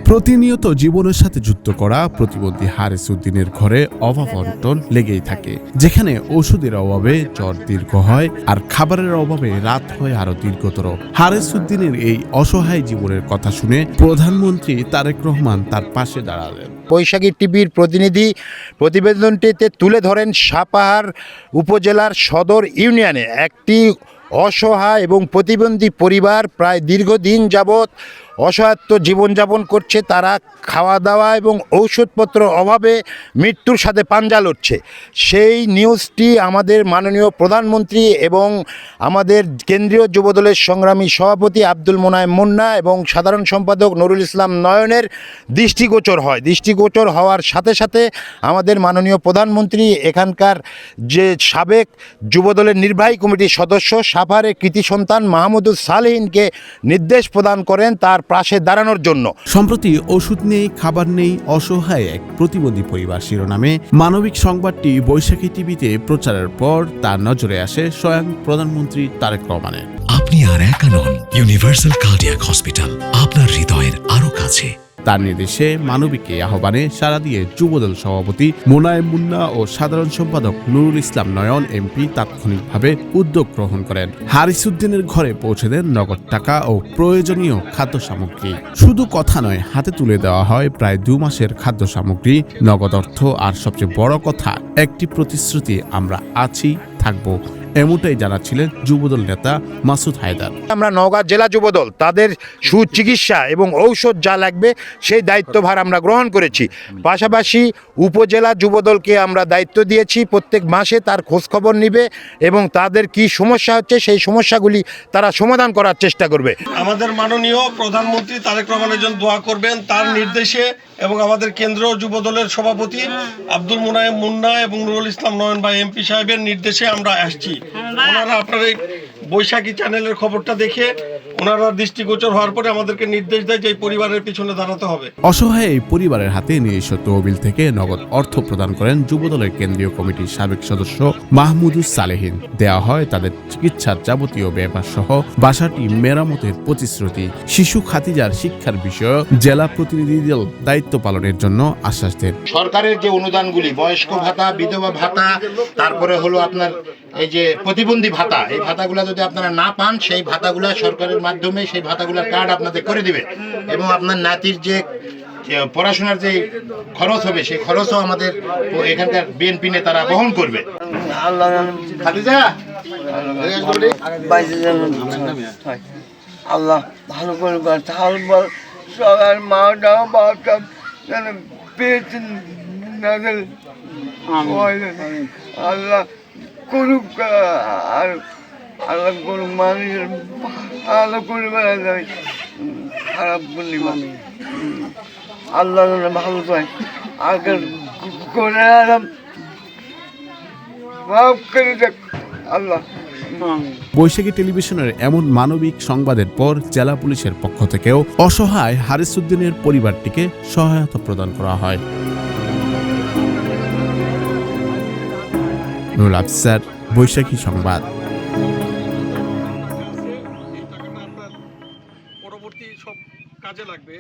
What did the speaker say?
প্রতিনিয়ত জীবনের সাথে যুদ্ধ করা প্রতিবন্ধী হারিস উদ্দিনের ঘরে অভাব অনটন লেগেই থাকে, যেখানে ওষুধের অভাবে জ্বর দীর্ঘ হয় আর খাবারের অভাবে রাত হয় আরো দীর্ঘতর। হারিস উদ্দিনের এই অসহায় জীবনের কথা শুনে প্রধানমন্ত্রী তারেক রহমান তার পাশে দাঁড়ালেন। বৈশাখী টিভির প্রতিবেদনটিতে তুলে ধরেন সাপাহার উপজেলার সদর ইউনিয়নে একটি অসহায় এবং প্রতিবন্ধী পরিবার প্রায় দীর্ঘদিন যাবৎ অসহায়ত্ব জীবনযাপন করছে। তারা খাওয়া দাওয়া এবং ঔষধপত্র অভাবে মৃত্যুর সাথে পাঞ্জা লড়ছে। সেই নিউজটি আমাদের মাননীয় প্রধানমন্ত্রী এবং আমাদের কেন্দ্রীয় যুবদলের সংগ্রামী সভাপতি আব্দুল মোনায়েম মুন্না এবং সাধারণ সম্পাদক নুরুল ইসলাম নয়নের দৃষ্টিগোচর হওয়ার সাথে সাথে আমাদের মাননীয় প্রধানমন্ত্রী এখানকার যে সাবেক যুবদলের নির্বাহী কমিটির সদস্য সাভারের কৃতি সন্তান মাহমুদুল সালেহিনকে নির্দেশ প্রদান করেন তার পাশে দাঁড়ানোর জন্য। সম্প্রতি ওষুধ নেই, খাবার নেই, অসহায় এক প্রতিবন্ধী পরিবার শিরোনামে মানবিক সংবাদটি বৈশাখী টিভিতে প্রচারের পর তার নজরে আসে স্বয়ং প্রধানমন্ত্রী তারেক রহমানের। আপনি আর একা নন, ইউনিভার্সাল কার্ডিয়াক হসপিটাল আপনার হৃদয়ের আরো কাছে। তার নির্দেশে মানবিক এই আহ্বানে সাড়া দিয়ে যুবদল সভাপতি মোনায়েম মুন্না ও সাধারণ সম্পাদক নুরুল ইসলাম নয়ন এমপি তাৎক্ষণিকভাবে উদ্যোগ গ্রহণ করেন। হারিস উদ্দিনের ঘরে পৌঁছে দেন নগদ টাকা ও প্রয়োজনীয় খাদ্য সামগ্রী। শুধু কথা নয়, হাতে তুলে দেওয়া হয় প্রায় 2 মাসের খাদ্য সামগ্রী, নগদ অর্থ আর সবচেয়ে বড় কথা একটি প্রতিশ্রুতি, আমরা আছি, থাকবো। এমনটাই জানাচ্ছিলেন যুবদল নেতা মাসুদ হায়দার। আমরা নওগাঁ জেলা যুবদল তাদের সুচিকিৎসা এবং ঔষধ যা লাগবে সেই দায়িত্বভার আমরা গ্রহণ করেছি। পাশাপাশি উপজেলা যুবদলকে আমরা দায়িত্ব দিয়েছি প্রত্যেক মাসে তার খোঁজখবর নিবে এবং তাদের কি সমস্যা হচ্ছে সেই সমস্যাগুলি তারা সমাধান করার চেষ্টা করবে। আমাদের মাননীয় প্রধানমন্ত্রী তারেক রহমানের জন্য দোয়া করবেন। তার নির্দেশে এবং আমাদের কেন্দ্রীয় যুবদলের সভাপতি আব্দুল মোনায়েম মুন্না এবং নুরুল ইসলাম নয়ন ভাই এমপি সাহেবের নির্দেশে আমরা আসছি। ওনারা আপনার এই বৈশাখী চ্যানেলের খবরটা দেখে ওনারা দৃষ্টিগোচর হওয়ার পরে আমাদেরকে নির্দেশ দেয় যে এই পরিবারের পিছনে দাঁড়াতে হবে। অসহায় এই পরিবারের হাতে নিজস্ব তহবিল থেকে নগদ অর্থ প্রদান করেন যুবদলের কেন্দ্রীয় কমিটির সাবেক সদস্য মাহমুদুস সালেহিন। দেওয়া হয় তাদের চিকিৎসার যাবতীয় ব্যাপার সহ বাসাটি মেরামতের প্রতিশ্রুতি। শিশু খাদিজার শিক্ষার বিষয়ে জেলা প্রতিনিধিদের দায়িত্ব পালনের জন্য আশ্বাস দেন। সরকারের যে অনুদানগুলি বয়স্ক ভাতা, বিধবা ভাতা, তারপরে হলো আপনার এই যে প্রতিবন্ধী ভাতা, এই ভাতাগুলো যদি আপনারা না পান সেই ভাতাগুলো সরকারের মাধ্যমে সেই ভাতাগুলোর কার্ড আপনাদের করে দিবে এবং আপনার নাতির যে পড়াশোনার যে খরচ হবে সেই খরচও আমাদের এখানকার বিএনপি নেতারা বহন করবে। আল্লাহ ভালো করে সবার মাটাও বাপটা পেয়েছেন আল্লাহ করুক আর আল্লাহ করুক মানুষের আল্লাহ করে বেড়া যায় খারাপ বলি মানে আল্লাহ ভালো চাই আগের করে আরাম মাফ করে দেখ আল্লাহ। বৈশাখী টেলিভিশনের এমন মানবিক সংবাদের পর জেলা পুলিশের পক্ষ থেকেও অসহায় হারিস উদ্দিনের পরিবারটিকে সহায়তা প্রদান করা হয়। নুরুল আফসার, বৈশাখী সংবাদ। পরবর্তী সব কাজে লাগবে।